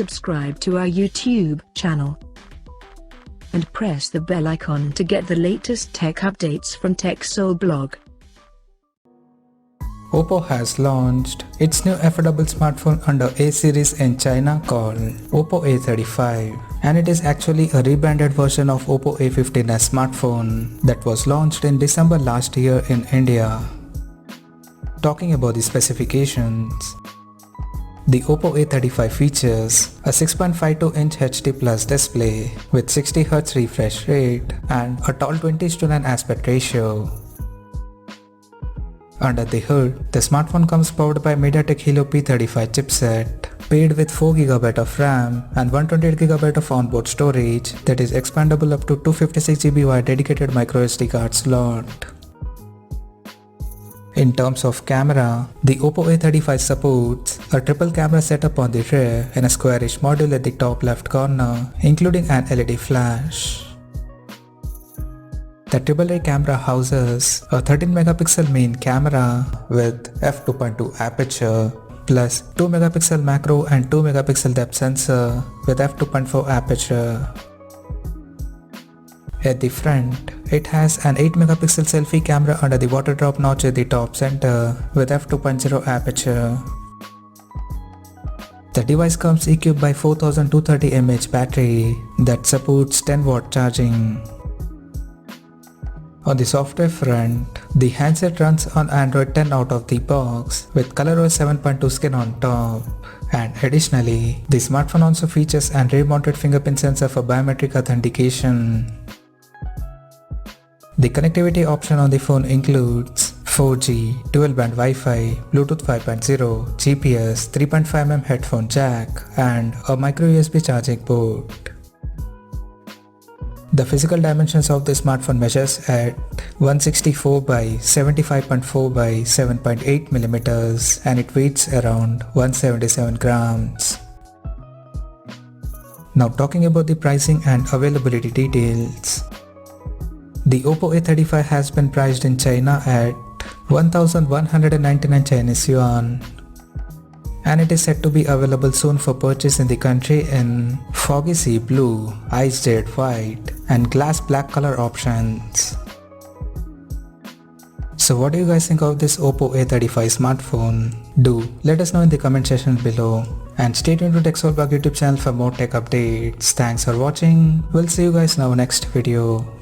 subscribe to our YouTube channel and press the bell icon to get the latest tech updates from TechSole Blog. Oppo has launched its new affordable smartphone under A series in China called Oppo A35, and it is actually a rebranded version of Oppo A15s smartphone that was launched in December last year in India. Talking about the specifications, the Oppo A35 features a 6.52-inch HD Plus display with 60Hz refresh rate and a tall 20:9 aspect ratio. Under the hood, the smartphone comes powered by MediaTek Helio P35 chipset, paired with 4GB of RAM and 128GB of onboard storage that is expandable up to 256GB via dedicated microSD card slot. In terms of camera, the Oppo A35 supports a triple camera setup on the rear and a squarish module at the top left corner, including an LED flash. The AAA camera houses a 13MP main camera with f2.2 aperture plus 2MP macro and 2MP depth sensor with f2.4 aperture. At the front, it has an 8MP selfie camera under the water drop notch at the top center with f2.0 aperture. The device comes equipped by 4230 mAh battery that supports 10W charging. On the software front, the handset runs on Android 10 out of the box with ColorOS 7.2 skin on top, and additionally, the smartphone also features an rear-mounted fingerprint sensor for biometric authentication. The connectivity option on the phone includes 4G, dual-band Wi-Fi, Bluetooth 5.0, GPS, 3.5mm headphone jack, and a microUSB charging port. The physical dimensions of the smartphone measures at 164 by 75.4 by 7.8mm and it weighs around 177 grams. Now talking about the pricing and availability details. The Oppo A35 has been priced in China at 1199 Chinese yuan, and it is said to be available soon for purchase in the country in foggy sea blue, ice jade white and glass black color options. So what do you guys think of this Oppo A35 smartphone? Do let us know in the comment section below, and stay tuned to TechSole Blog YouTube channel for more tech updates. Thanks for watching. We'll see you guys in our next video.